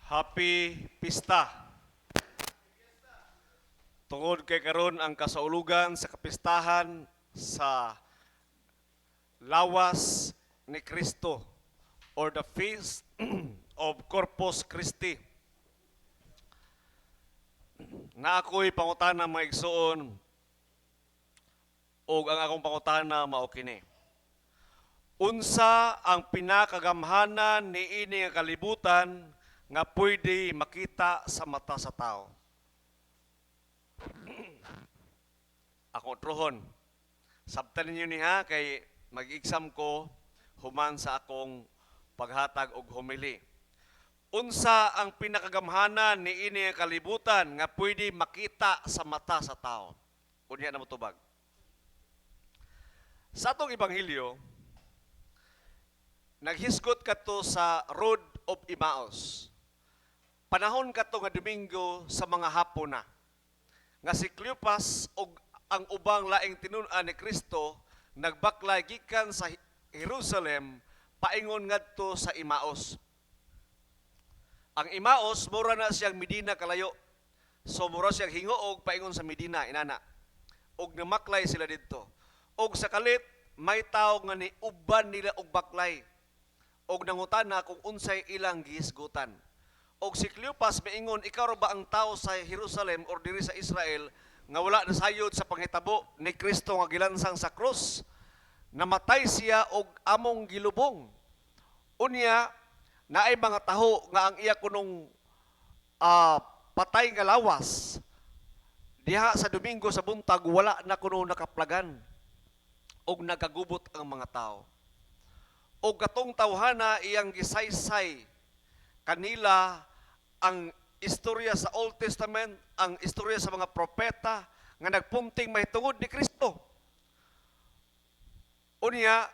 Happy Pista. Tungod kay karon ang kasaulugan sa kapistahan sa Lawas ni Kristo or the Feast of Corpus Christi. Na ako'y pangutana mga igsoon o ang akong pangutana mao kini. Unsa ang pinakagamhanan ni ini nga kalibutan nga pwede makita sa mata sa tao? Ako trohon. Sabtan ninyo niha kay mag-exam ko human sa akong paghatag og homily. Unsa ang pinakagamhanan ni ini nga kalibutan nga pwede makita sa mata sa tao? Unya na mo tubag. Sa atong ebanghelyo, naghisgot kadto sa Road of Emmaus. Panahon kadto nga Domingo sa mga hapon na. Nga si Cleopas og ang ubang laing tinun-an ni Kristo nagbaklay gikan sa Jerusalem paingon ngadto sa Emmaus. Ang Emmaus mura na siyang Medina kalayo. So mura siyang hingoog paingon sa Medina inana. Og namaklay sila didto. Og sa kalit may tawo nga ni uban nila og baklay. Og nangutana kung unsay ilang gihisgutan. Og si Cleopas miingon, ikaw ba ang tao sa Jerusalem or diri sa Israel nga wala nasayod sa panghitabo ni Kristo nga gilansang sa krus? Namatay siya og among gilubong. Unya, naay mga taho nga ang iya kunong patay nga lawas. Diha sa Domingo sa buntag, wala na kuno nakaplagan. Og nagagubot ang mga tao. Og katong tawhana iyang gisaysay kanila ang istorya sa Old Testament, ang istorya sa mga propeta nga nagpunting mahitungod ni Kristo. Unya,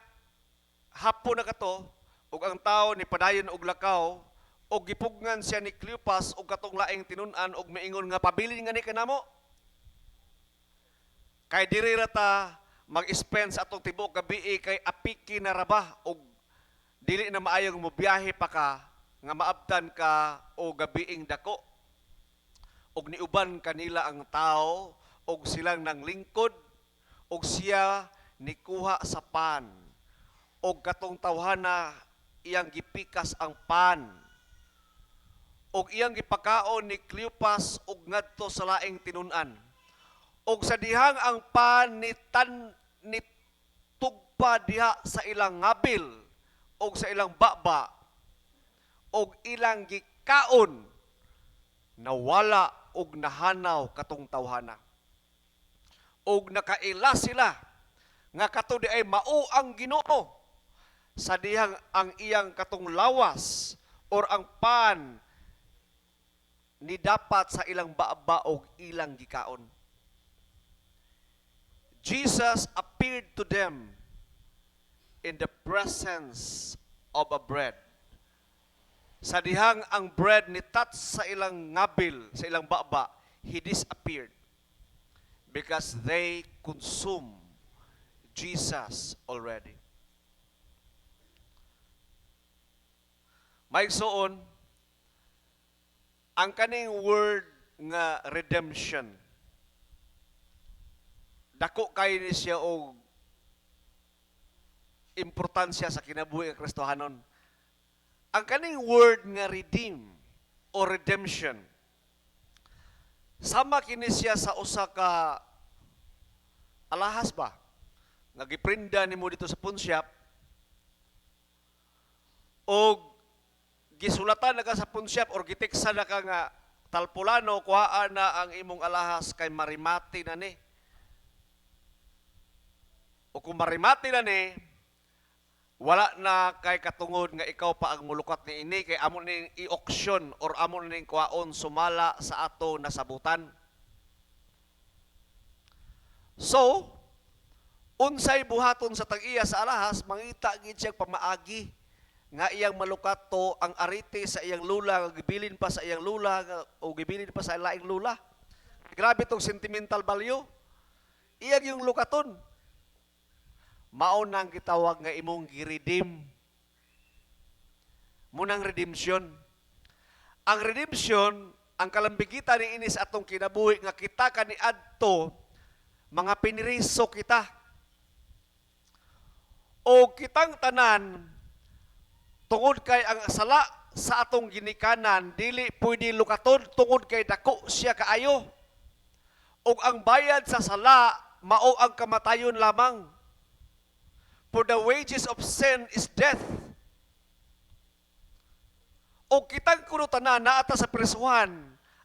hapon na kato, ug ang tao ni padayon og lakaw, og gipugngan siya ni Cleopas og katong laing tinun-an og miingon nga pabilin nga ni kanamo. Kay diri ra ta mag-spend sa atong tibuok gabi kay apiki na rabah og dili na maayong mobiyahe pa ka nga maabtan ka o gabiing dako. Og niuban kanila ang tao og silang nanglingkod og siya nikuha sa pan. Og katong tawhana iyang gipikas ang pan. Og iyang gipakaon ni Cleopas og ngadto sa laing tinun-an. Og sa dihang ang pan ni tugpa diha sa ilang ngabil og sa ilang baba og ilang gikaon nawala og nahanaw katong tawhana. Og nakaila sila nga kato di ay mao ang Ginoo sa dihang ang iyang katong lawas or ang pan ni dapat sa ilang baba og ilang gikaon. Jesus appeared to them in the presence of a bread. Sa dihang ang bread ni touch sa ilang ngabil, sa ilang baba, he disappeared because they consume Jesus already. Maigsoon, ang kaning word nga redemption, dako kay ni siya og importansya sa kinabuhi ng Kristohanon. Ang kaning word nga redeem o redemption, sama kini siya sa usa ka alahas ba? Nga giprinda nimo dito sa pawn shop o gisulatan na ka sa pawn shop or gitiksa na ka nga talpulano, kuhaan na ang imong alahas kay marimati na ni. O kung marimati na ni, wala na kay katungod nga ikaw pa ang mulukat ni ini kay amo ning i-auction or amo ning kuhaon sumala sa ato nasabutan. So, unsay buhaton sa tag-iya sa alahas, mangita gid siya pamaagi nga iyang malukat to ang arite sa iyang lula, gibilin pa sa iyang lula o gibilin pa sa laing lula. Grabe tong sentimental value. Iyang yung lukaton. Mao nang gitawag nga imong gi-redeem. Munang redemption. Ang redemption, ang kalambigitan ni ini sa atong kinabuhi nga kita kaniadto mga piniriso kita. O kitang tanan tungod kay ang sala sa atong ginikanan dili pwede lukaton tungod kay dako siya kaayo. O ang bayad sa sala mao ang kamatayon lamang. For the wages of sin is death. O kitang kuno tanan naata sa prisuhan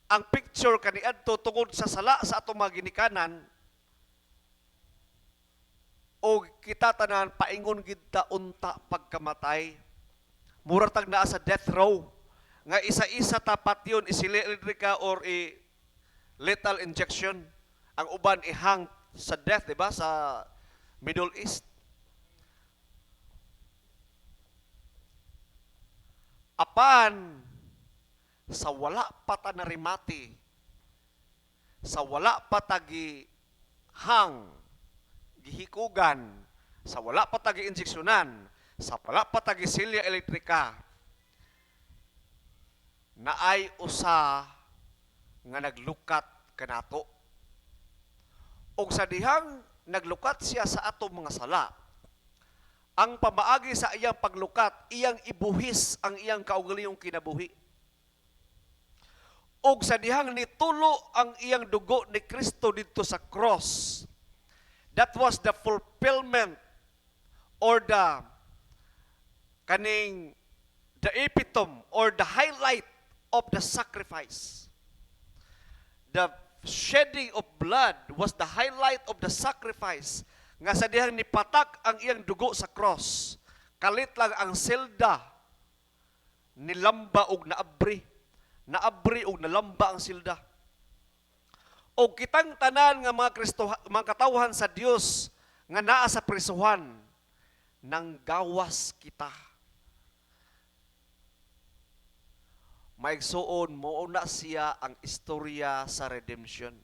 ang picture kaniadto tungod sa sala sa atong mga ginikanan. O kita tanan paingon gid ta unta pagkamatay. Mura tag naa sa death row nga isa-isa tapat yun isilirika or lethal injection. Ang uban ihang sa death, di ba, sa Middle East. Apan sa wala pa ta narimati, sa wala pa ta gihikugan, sa wala pa ta giinjeksyonan, sa wala pa ta gisilya elektrika, naay usa nga naglukat kanato. Og sa dihang naglukat siya sa atong mga sala, ang pamaagi sa iyang paglukat, iyang ibuhis ang iyang kaugalingong kinabuhi. Og sa dihang nitulo ang iyang dugo ni Kristo dito sa cross, that was the fulfillment or the epitome or the highlight of the sacrifice. The shedding of blood was the highlight of the sacrifice. Nga sa dihang nipatak ang iyang dugo sa cross, kalit lang ang silda, nilamba og naabri. Naabri og nalamba ang silda. O kitang tanan nga mga katawhan sa Dios nga naa sa prisuhan, nang gawas kita. Maigsuon mo na siya ang istorya sa redemption.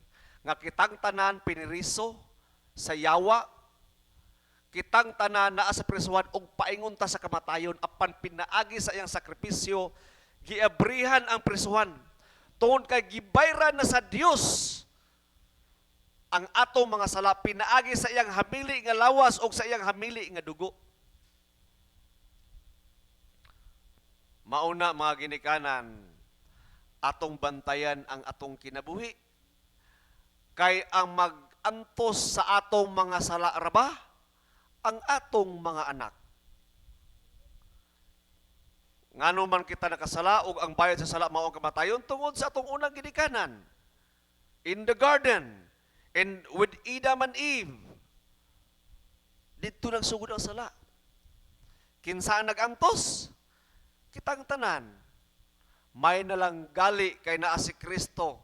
Nga kitang tanan piniriso sa yawa, kitang tanan naa sa prisuhan og paingon ta sa kamatayon apan pinaagi sa iyang sakripisyo, giabrihan ang prisuhan. Tungod kay gibayran na sa Dios ang atong mga sala, pinaagi sa iyang hamili nga lawas o sa iyang hamili nga dugo. Mauna mga ginikanan, atong bantayan ang atong kinabuhi. Kay ang mag-antos sa atong mga sala raba, ang atong mga anak. Ngano man kita nakasala og ang bayad sa sala mao ang kamatayon tungod sa atong unang ginikanan. In the garden, and with Adam and Eve, dito nagsugod ang sala. Kinsa ang nag-antos? Kitang tanan. May nalang gali kay naa si Kristo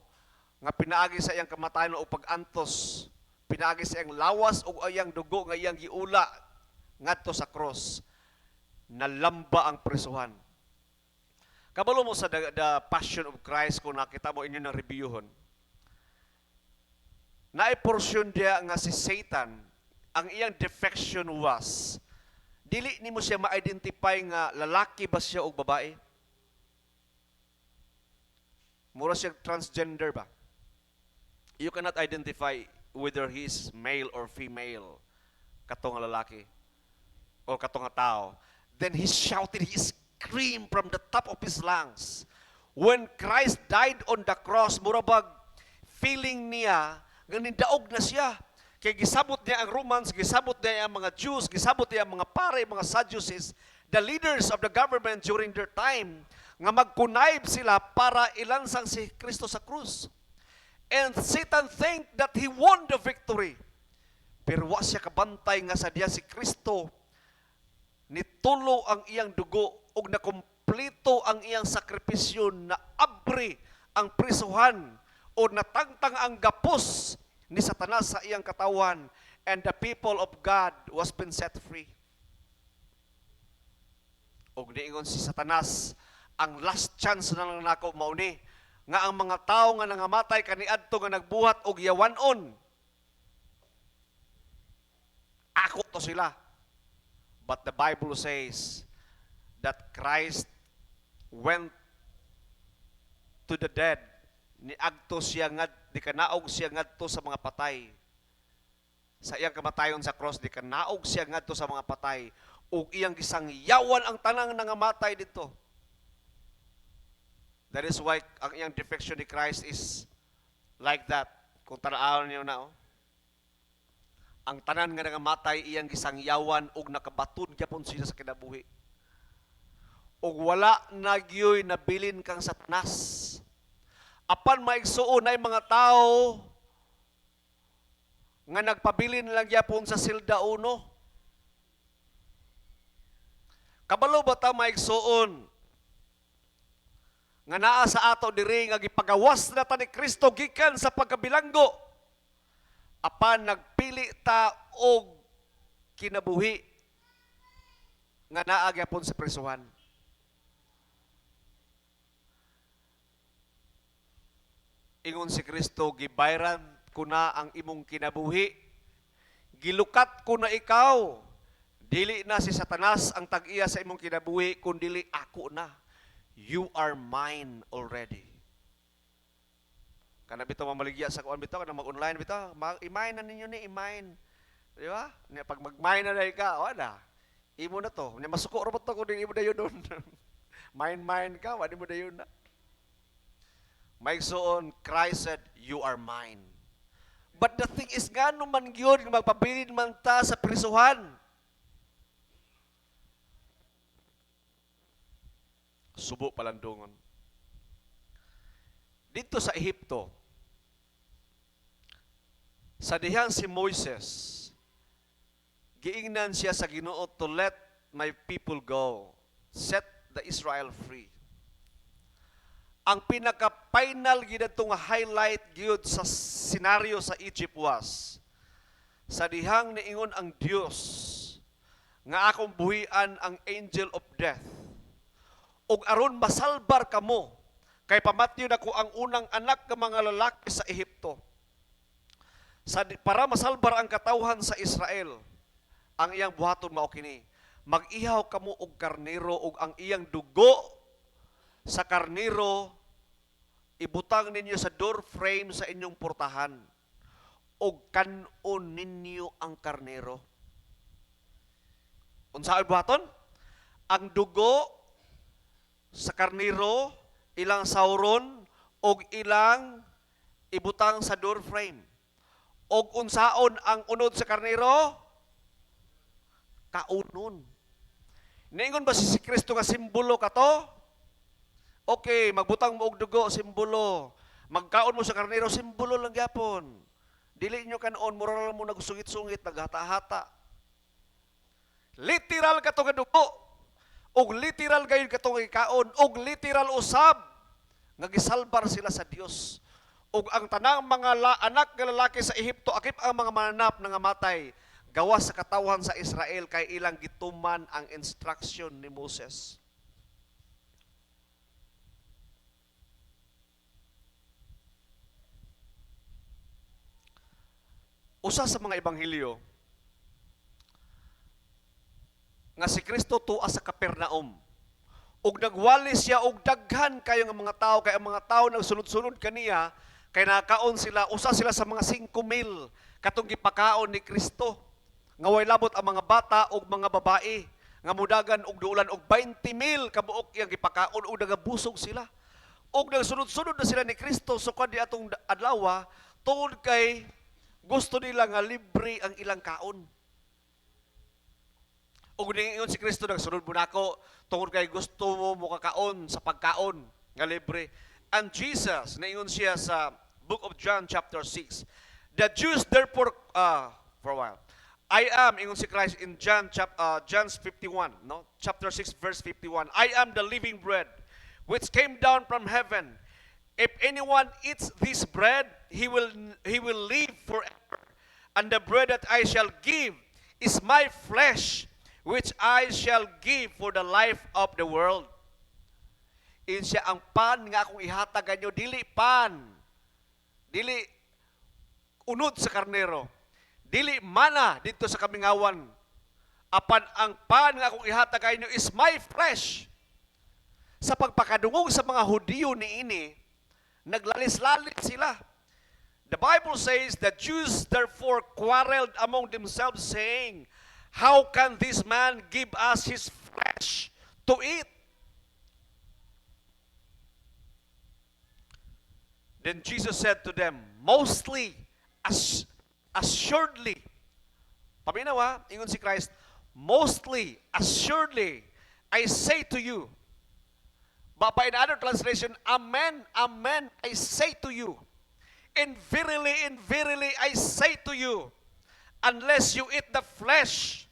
nga pinaagi sa iyang kamatayon o pag-antos, pinaagi sa iyang lawas o iyang dugo nga iyang giula ngadto sa cross. Nalamba ang prisuhan. Kabalo mo sa the Passion of Christ kung nakita mo inyo na reviewon. Naiporsyon dia nga si Satan, ang iyang defection was, dili nimo siya ma-identify nga lalaki ba siya o babae. Mura siya transgender ba? You cannot identify whether he is male or female, katong lalaki o katong tao. Then he shouted, he screamed from the top of his lungs. When Christ died on the cross, murabag feeling niya nga nindaog na siya. Kaya gisabot niya ang Romans, gisabot niya ang mga Jews, gisabot niya ang mga pare, mga Sadducees, the leaders of the government during their time, nga magkunayb sila para ilansang si Kristo sa krus. And Satan think that he won the victory. Pero wa siya kabantay nga sa diya si Kristo, nitulo ang iyang dugo ug nakumpleto ang iyang sakripisyo na abri ang prisuhan o natangtang ang gapos ni Satanas sa iyang katawan, and the people of God was been set free. Og niingon si Satanas, ang last chance na lang nako mauni nga ang mga tao nga nangamatay kaniadto nga nagbuhat og yawanon, ako to sila. But the Bible says that Christ went to the dead. Niagto siya di kanaog siya ngadto sa mga patay. Sa iyang kamatayon sa cross, di kanaog siya ngadto sa mga patay. Ug iyang gisangyawan ang tanang nangamatay dito. That is why ang iyang defection ni Christ is like that. Kung tanawon niyo na, ang tanan nga nangamatay iyang gisangyawan ug nakabatud gyapon siya sa kinabuhi. Ug wala nagyoy nabilin kang Satanas. Apan maigsuon ay mga tao nga nagpabilin lang gyapon sa silda 1. Kabalo ba ta maigsuon nga naa sa ato diri nga gipagawas na ta ni Kristo gikan sa pagkabilanggo, apan nagpili ta og kinabuhi nga naa gyapon sa prisuhan. Ingon si Kristo, gibayran ko na ang imong kinabuhi, gilukat ko na ikaw, dili na si Satanas ang tag-iya sa imong kinabuhi, kundili ako na. You are mine already. Kana bitaw mamaligya sa kuan bitaw, kana mag-online bitaw, i-mine na ninyo ni i-mine. Di ba? Pag mag-mine na ka, wala. Imo na to. Masuko ra to kung di mo dayon doon. Mine ka, wala mo dayon na. Maigsoon, Christ said, you are mine. But the thing is, gano man yun, magpabilin man ta sa prisuhan. Subo palandungon. Dito sa Ehipto, sa dihang si Moises, giingnan siya sa Ginoo to let my people go, set the Israel free. Ang pinaka-final ginatong highlight gyud sa senaryo sa Egypt was, sa dihang niingon ang Dios nga akong buhian ang angel of death, ug aron masalbar kamo, kay pamatyo na ko ang unang anak ng mga lalaki sa Ehipto. Para masalbar ang katawhan sa Israel, ang iyang buhaton mao kini, mag-ihaw kamo og karnero, ug ang iyang dugo sa karnero ibutang ninyo sa door frame sa inyong portahan, ug kanon ninyo ang karnero. Unsa buhaton? Ang dugo sa karnero ilang sauron ug ilang ibutang sa door frame. Og unsaon ang unod sa karnero? Kaunon. Niingon ba si Kristo nga simbolo kato? Okay, magbutang mo og dugo, simbolo. Magkaon mo sa karnero, simbolo lang gyapon. Dili nyo kanon, mura lang mo nagsungit-sungit, naghata-hata. Literal kato nga dugo. Og literal gayon kato nga ikaon. Og literal usab nga gisalbar sila sa Dios. Og ang tanang mga anak nga lalaki sa Ehipto, akip ang mga mananap nga matay, gawas sa katawhan sa Israel, kay ilang gituman ang instruction ni Moses. Usa sa mga ebanghelyo nga si Kristo tuwa sa Capernaum, ug nagwali siya og daghan kayo nga mga tao, kay ang mga tao nagsunod-sunod kaniya, kay nakaon sila, usa sila sa mga 5,000 katong gipakaon ni Kristo, nga way labot ang mga bata ug mga babae, nga mudagan og duulan og 20,000 kabuok iyang gipakaon, ug nagabusog sila. Ug nagsunod-sunod na sila ni Kristo sukad di atong adlaw, tungod kay gusto nila nga libre ang ilang kaon. Ug niingon si Kristo, nagsunod mo nako tungod kay gusto mo makakaon sa pagkaon nga libre. And Jesus, niingon siya sa Book of John chapter 6. The Jews therefore, for a while, I am, ingon si Christ in John 51, no? Chapter 6 verse 51. I am the living bread which came down from heaven. If anyone eats this bread, he will live forever. And the bread that I shall give is my flesh, which I shall give for the life of the world. In siya ang pan nga akong ihatag kanyo, dili pan, dili unod sa karnero, dili mana dito sa kamingawan. Apan ang pan nga akong ihatag kanyo is my flesh. Sa pagpakadungog sa mga Hudiyo niini, Naglalis-lalis sila. The Bible says the Jews therefore quarreled among themselves, saying, "How can this man give us his flesh to eat?" Then Jesus said to them, "Mostly, assuredly," paminawa, ingon si Christ, "Mostly, assuredly, I say to you," but in other translation, "Amen, amen, I say to you, and verily, I say to you, unless you eat the flesh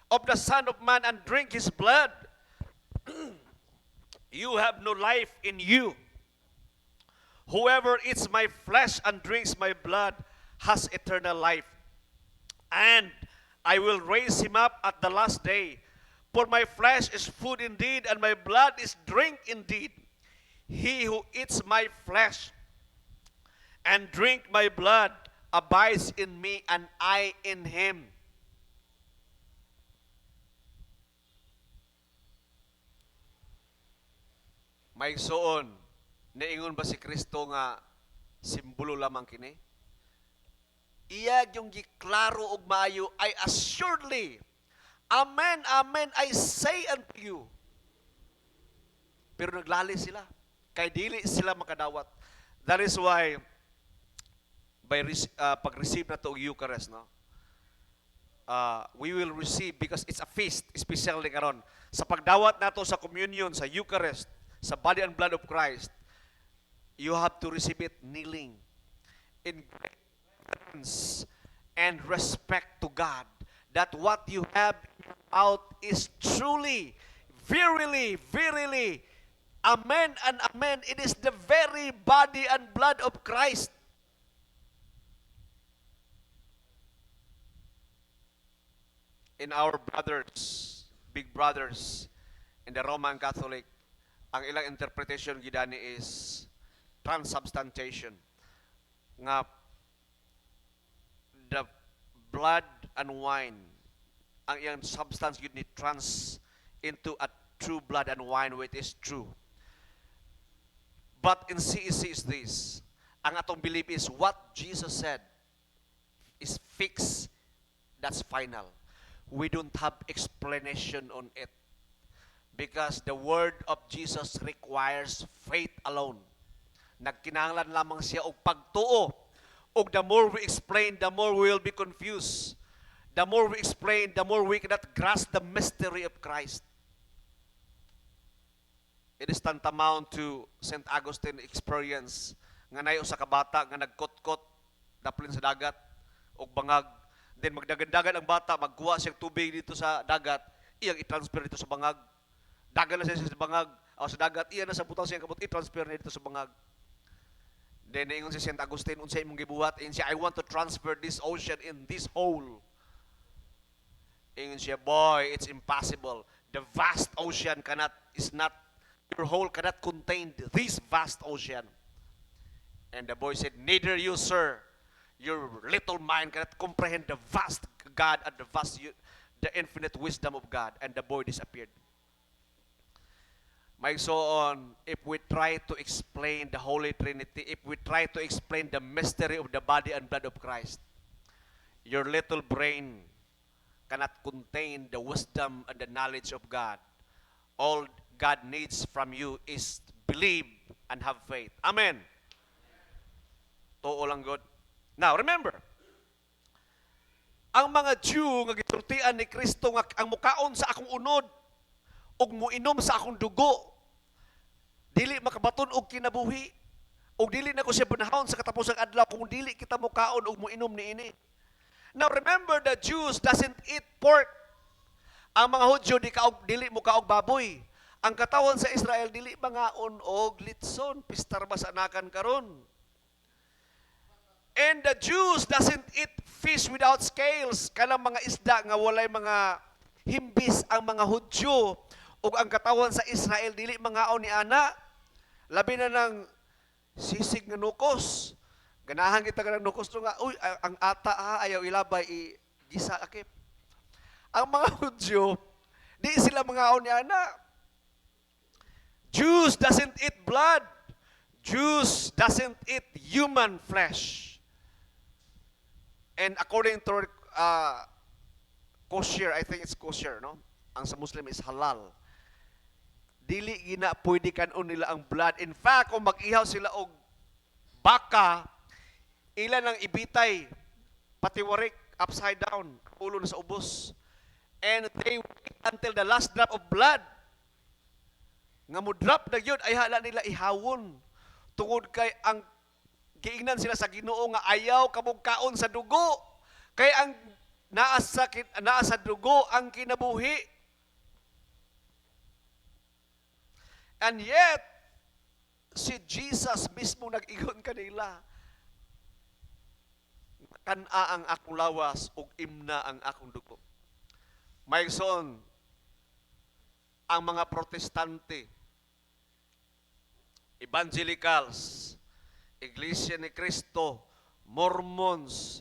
of the Son of Man and drink his blood, you have no life in you. Whoever eats my flesh and drinks my blood has eternal life, and I will raise him up at the last day. For my flesh is food indeed, and my blood is drink indeed. He who eats my flesh and drink my blood abides in me, and I in him." May soon, naingon ba si Kristo nga simbolo lamang kini? Iya yung giklaro og maayo, "I assuredly, amen, amen, I say unto you." Pero naglali sila. Kay dili sila makadawat. That is why, pag-receive na to Eucharist, no? We will receive because it's a feast, especially karon. Sa pagdawat nato sa communion, sa Eucharist, sa body and blood of Christ, you have to receive it kneeling in reverence and respect to God, that what you have out is truly, verily, amen and amen, it is the very body and blood of Christ. In our brothers, big brothers in the Roman Catholic, ang ilang interpretation gidani is transubstantiation, nga the blood and wine, ang iyang substance yun ni trans into a true blood and wine, which is true. But in CEC is this, ang atong belief is what Jesus said is fixed, that's final. We don't have explanation on it, because the word of Jesus requires faith alone. Nagkinahanglan lamang siya og pagtuo. Og the more we explain, the more we will be confused. The more we explain, the more we cannot grasp the mystery of Christ. It is tantamount to St. Augustine experience, nga nayo sa kabata nga nagkot-kot daplin sa dagat og bangag. Then magdagan-dagan ang bata, magkuha siyang tubig dito sa dagat, iyang i-transfer dito sa bangag. Dagan na siya sa bangag, o sa dagat, iya na sa butang siyang kabot, i-transfer na dito sa bangag. Then naingon si St. Augustine, unsay imong gibuhat? Ingon siya, "I want to transfer this ocean in this hole." Ingon siya, "Boy, it's impossible. The vast ocean your hole cannot contain this vast ocean." And the boy said, "Neither you, sir. Your little mind cannot comprehend the vast God and the infinite wisdom of God." And the boy disappeared. May so on, if we try to explain the Holy Trinity, if we try to explain the mystery of the body and blood of Christ, your little brain cannot contain the wisdom and the knowledge of God. All God needs from you is believe and have faith. Amen. Tuo lang God. Now, remember, ang mga Jew nga gisultian ni Kristo nga ang mukaon sa akong unod ug muinom sa akong dugo, dili makabaton og kinabuhi, ug dili na ko siya bunahon sa katapusang adlaw kung dili kita mukaon ug muinom niini. Now remember, the Jews doesn't eat pork. Ang mga Hudyo dili mukaog baboy. Ang katawan sa Israel dili mangaon og litson, pistar ba sa anakan karon. And the Jews doesn't eat fish without scales. Kanang mga isda nga walay mga himbis ang mga Hudyo. Ug ang katawan sa Israel dili mangaon ni ana. Labi na ng sisig nga nukos. Ganahan kita kanang nukos nga, uy, ang ata ayaw ilabay gisa akip. Ang mga Hudyo, di sila mangaon ni ana. Jews doesn't eat blood. Jews doesn't eat human flesh. And according to kosher, I think it's kosher, no? Ang sa Muslim is halal. Dili gina pwede kanon nila ang blood. In fact, kung mag-ihaw sila og baka, ilan ang ibitay, patiwarik, upside down, ulo na sa ubos. And they wait until the last drop of blood. Nga mo drop na yun, ay hala nila ihawon. Tungod kay ang giingnan sila sa Ginoo nga ayaw kamong kaon sa dugo. Kay ang naa sa dugo ang kinabuhi. And yet, si Jesus mismo nag-ingon kanila, kana ang akong lawas ug imna ang akong dugo. Mayson, ang mga protestante, evangelicals, Iglesia ni Cristo, Mormons,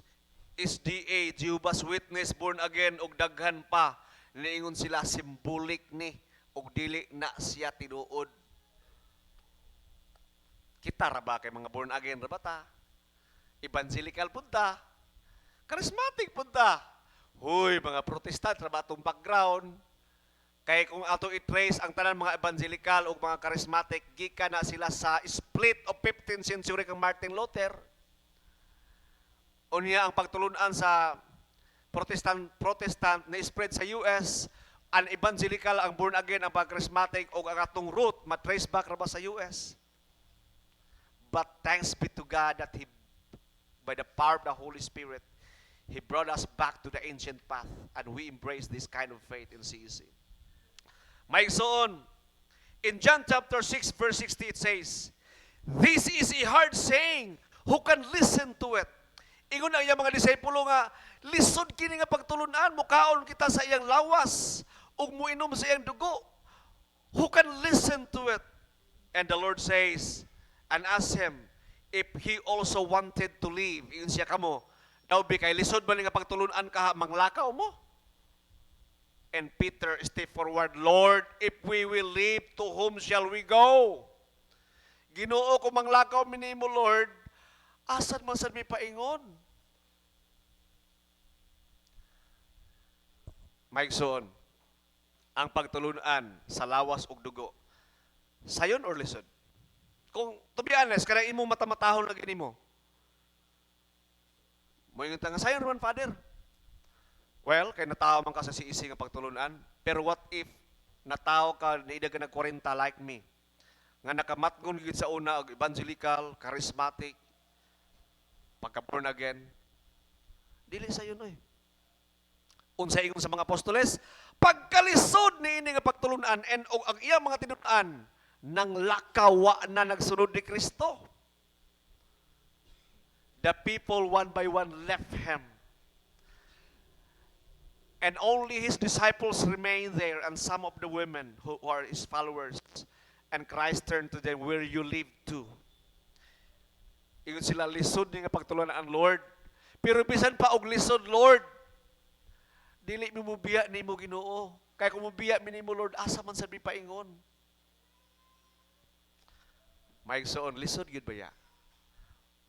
SDA, Jehovah's Witness, born again, ug daghan pa, niingon sila symbolic ni, ug dili na siya tinuod. Kita ra ba kay mga born again ra ba ta? Evangelical punta, charismatic punta. Huy, mga protestant ra ba itong background? Kaya kung ato i-trace ang tanan mga evangelical o mga charismatic, gika na sila sa split of 15th century kang Martin Luther. Unya ang pagtulunan sa Protestant na spread sa US, ang evangelical, ang born again, ang pag-charismatic o ang atong root, matrace back ra ba sa US. But thanks be to God that by the power of the Holy Spirit, He brought us back to the ancient path and we embrace this kind of faith in CEC. Maigsoon, in John chapter 6 verse 60 it says, "This is a hard saying, who can listen to it?" Ingon ang iyang mga disipulo nga, lisod kini nga pagtulunan, mukaon kita sa iyang lawas, ug muinom sa iyang dugo. Who can listen to it? And the Lord says, and ask him, if he also wanted to live, ingon siya kamo, daw bi kay lisod ba nga pagtulunan ka manglakaw mo? And Peter stepped forward, Lord, if we will live, to whom shall we go? Ginoo, kung manglakaw minimo, Lord, asan man sad mi paingon? Maigsoon, ang pagtulunan sa lawas ug dugo, sayon or lisod? Kung, to be honest, kaya imo matamatahon na ginimo, mo ingon ta nga, sayon man, Father. Well, kay natawo man ka sa CEC nga pagtulunan, pero what if natawo ka, naida ka nag-40 like me, nga nakamatgon gid sa una og evangelical, charismatic, pagka born again, dili sa yun Unsa ingon sa mga apostoles, pagkalisod ni ini nga pagtulunan and og ang iyang mga tinud-an nang lakawa na nagsunod ni Kristo. The people one by one left him. And only his disciples remained there and some of the women who are his followers. And Christ turned to them, where you live to. Ingon sila, lisod ni nga pagtulunan ang Lord. Pero bisan pa og lisod, Lord, dili mi mubiya ni mo Ginoo. Kaya kung mubiya mi nimo, Lord, asa man sabi paingon. Maigsoon, lisod gid ba ya?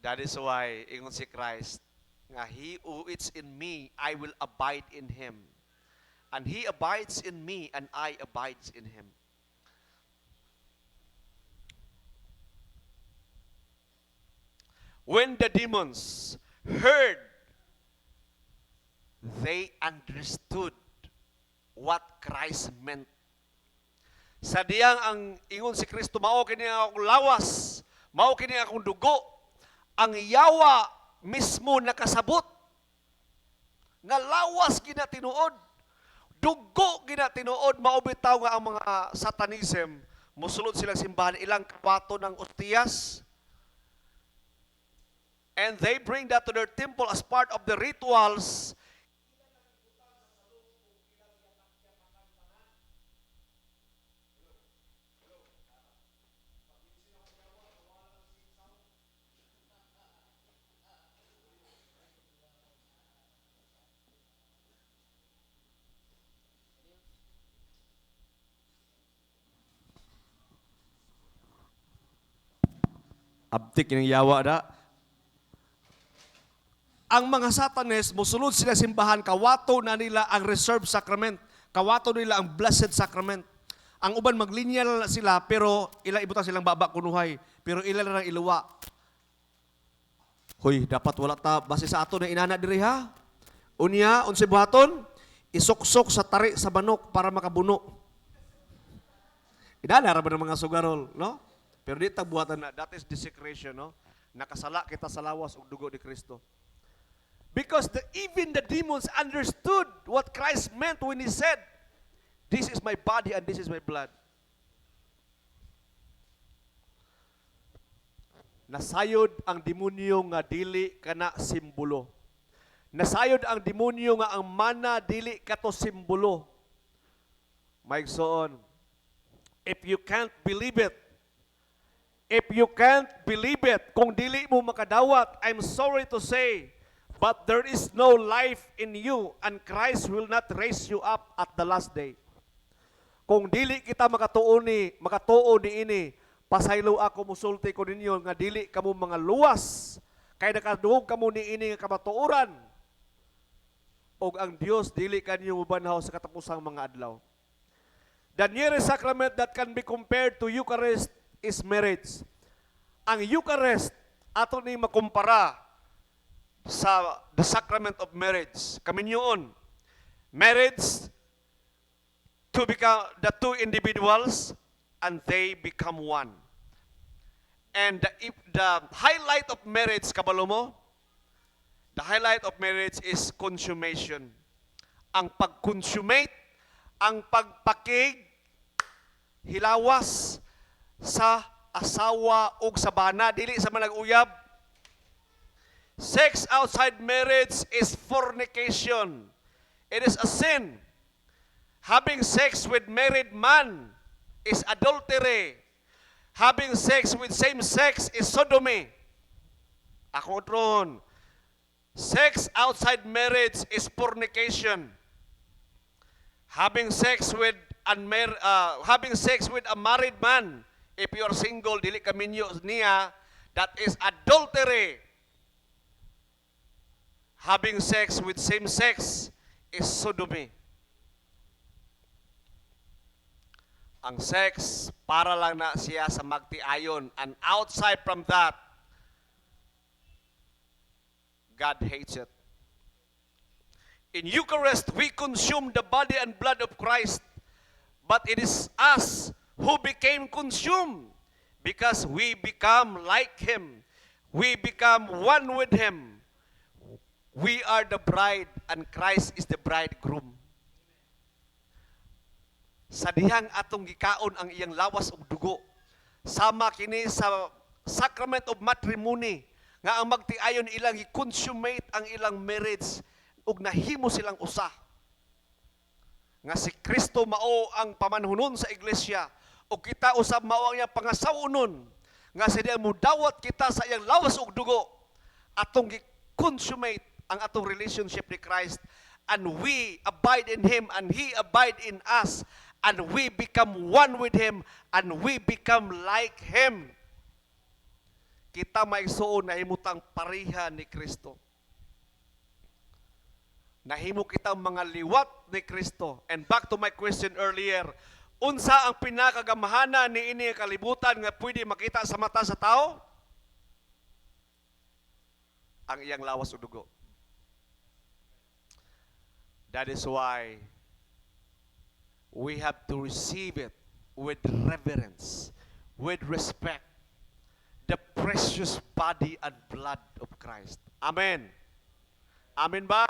That is why ingon si Christ nga, he who eats in me, I will abide in him. And he abides in me, and I abides in him. When the demons heard, they understood what Christ meant. Sa diyang ang ingon si Kristo, mao kini akong lawas, mao kini akong dugo, ang yawa mismo nakasabot. Nga lawas ginatinuod, dugo ginatinuod, mao bitaw nga ang mga satanism, musulod silang simbahan, ilang kabato ng ostiyas. And they bring that to their temple as part of the rituals. Abtik ng yawa da. Ang mga Satanes, musulod sila simbahan, kawato na nila ang reserved sacrament. Kawato nila ang blessed sacrament. Ang uban maglinya na sila, pero ilang ibutang silang baba kunuhay. Pero ilan na lang iluwa. Hoy, dapat wala ta, base sa ato na inana diri ha. Unya, unsi buhaton, isuksok sa tari sa manok para makabuno. Inana ra ba ng mga sugarol, no? Pero di ta buhatan na, that is desecration, no? Nakasala kita sa lawas ug dugo ni Kristo. Because even the demons understood what Christ meant when He said, "This is my body and this is my blood." Nasayod ang demonyo nga dili kana simbolo. Nasayod ang demonyo nga ang mana dili kato simbolo. Maigsoon, if you can't believe it, kung dili mo makadawat, I'm sorry to say, but there is no life in you and Christ will not raise you up at the last day. Kung dili kita makatuo ni ini, pasaylo ako musulti ko ninyo nga dili kamo mga luwas, kay nakaduog kamo ni ini nga kamatuoran. Og ang Dios dili kanyo mubanhaw sa katapusang mga adlaw. The nearest sacrament that can be compared to Eucharist is marriage. Ang Eucharist ato ni makumpara sa the sacrament of marriage. Kaminyoon, marriage to become the two individuals and they become one. And the highlight of marriage, kabalo mo, the highlight of marriage is consummation. Ang pag-consummate, ang pagpakig, hilawas sa asawa ug sa bana, dili sa manag-uyab. Sex outside marriage is fornication. It is a sin. Having sex with married man is adultery. Having sex with same sex is sodomy. Ako utron. Sex outside marriage is fornication. Having sex with a married man, if you are single, dili ka minyo niya, that is adultery. Having sex with same sex is sodomy. Ang sex, para lang na siya sa magtiayon. And outside from that, God hates it. In Eucharist, we consume the body and blood of Christ. But it is us who became consumed because we become like Him. We become one with Him. We are the bride and Christ is the bridegroom. Sa dihang atong gikaon ang iyang lawas ug dugo, sama kini sa sacrament of matrimony nga ang magtiayon ilang i-consummate ang ilang marriage ug nahimo silang usa. Nga si Kristo mao ang pamanhunon sa iglesia ug kita usab mao ang iyang pangasawunon nga sa diyang mudawat kita sa iyang lawas ug dugo atong gi-consummate ang atong relationship ni Christ, and we abide in Him and He abide in us, and we become one with Him and we become like Him. Kita maigsuon na himutang pareha ni Kristo. Nahimo kita mga liwat ni Kristo. And back to my question earlier, unsa ang pinakagamahana ni ini kalibutan nga pwede makita sa mata sa tao? Ang iyang lawas ug dugo. That is why we have to receive it with reverence, with respect, the precious body and blood of Christ. Amen. Amen ba?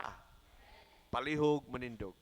Palihog manindog.